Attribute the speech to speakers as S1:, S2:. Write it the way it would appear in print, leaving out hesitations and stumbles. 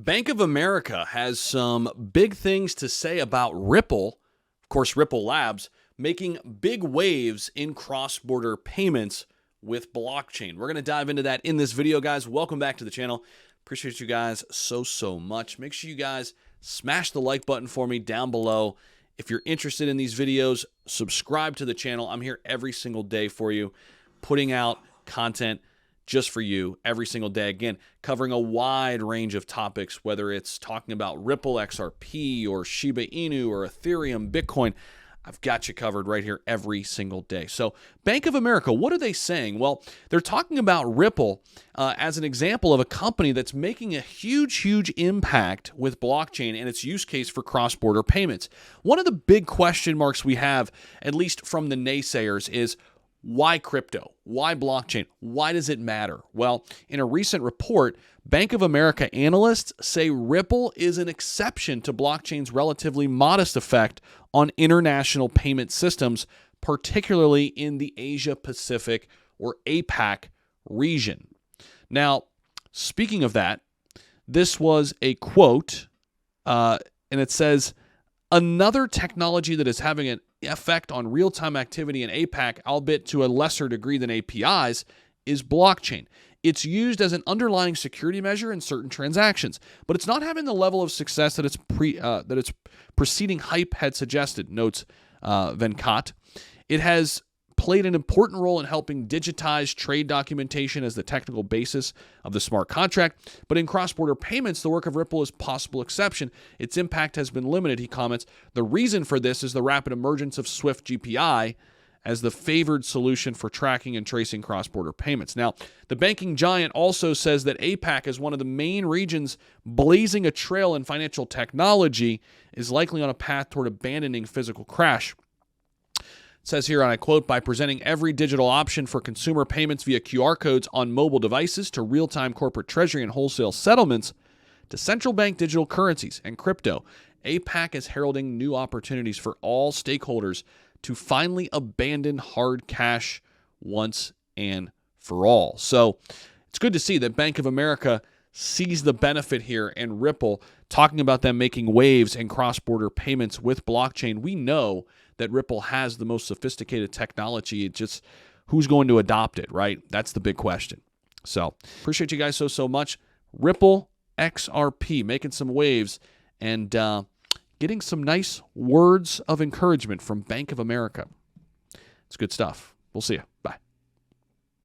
S1: Bank of America has some big things to say about Ripple, of course, Ripple Labs, making big waves in cross-border payments with blockchain. We're going to dive into that in this video, guys. Welcome back to the channel. Appreciate you guys so much. Make sure you guys smash the like button for me down below. If you're interested in these videos, subscribe to the channel. I'm here every single day for you, putting out content just for you every single day. Again, covering a wide range of topics, whether it's talking about Ripple, XRP, or Shiba Inu, or Ethereum, Bitcoin. I've got you covered right here every single day. So Bank of America, what are they saying? Well, they're talking about Ripple as an example of a company that's making a huge impact with blockchain and its use case for cross-border payments. One of the big question marks we have, at least from the naysayers, is why crypto? Why blockchain? Why does it matter? Well, in a recent report, Bank of America analysts say Ripple is an exception to blockchain's relatively modest effect on international payment systems, particularly in the Asia-Pacific or APAC region. Now, speaking of that, this was a quote, and it says, "Another technology that is having an effect on real-time activity in APAC, albeit to a lesser degree than APIs, is blockchain. It's used as an underlying security measure in certain transactions, but it's not having the level of success that its preceding hype had suggested," notes Venkat. "It has played an important role in helping digitize trade documentation as the technical basis of the smart contract, but in cross-border payments, the work of Ripple is a possible exception. Its impact has been limited," he comments. "The reason for this is the rapid emergence of Swift GPI as the favored solution for tracking and tracing cross-border payments." Now, the banking giant also says that APAC is one of the main regions blazing a trail in financial technology, is likely on a path toward abandoning physical cash. It says here, and I quote, "By presenting every digital option for consumer payments via QR codes on mobile devices to real-time corporate treasury and wholesale settlements to central bank digital currencies and crypto, APAC is heralding new opportunities for all stakeholders to finally abandon hard cash once and for all." So it's good to see that Bank of America sees the benefit here, and Ripple talking about them making waves in cross-border payments with blockchain. We know that Ripple has the most sophisticated technology. It's just who's going to adopt it, right? That's the big question. So appreciate you guys so much. Ripple XRP making some waves and getting some nice words of encouragement from Bank of America. It's good stuff. We'll see you. Bye.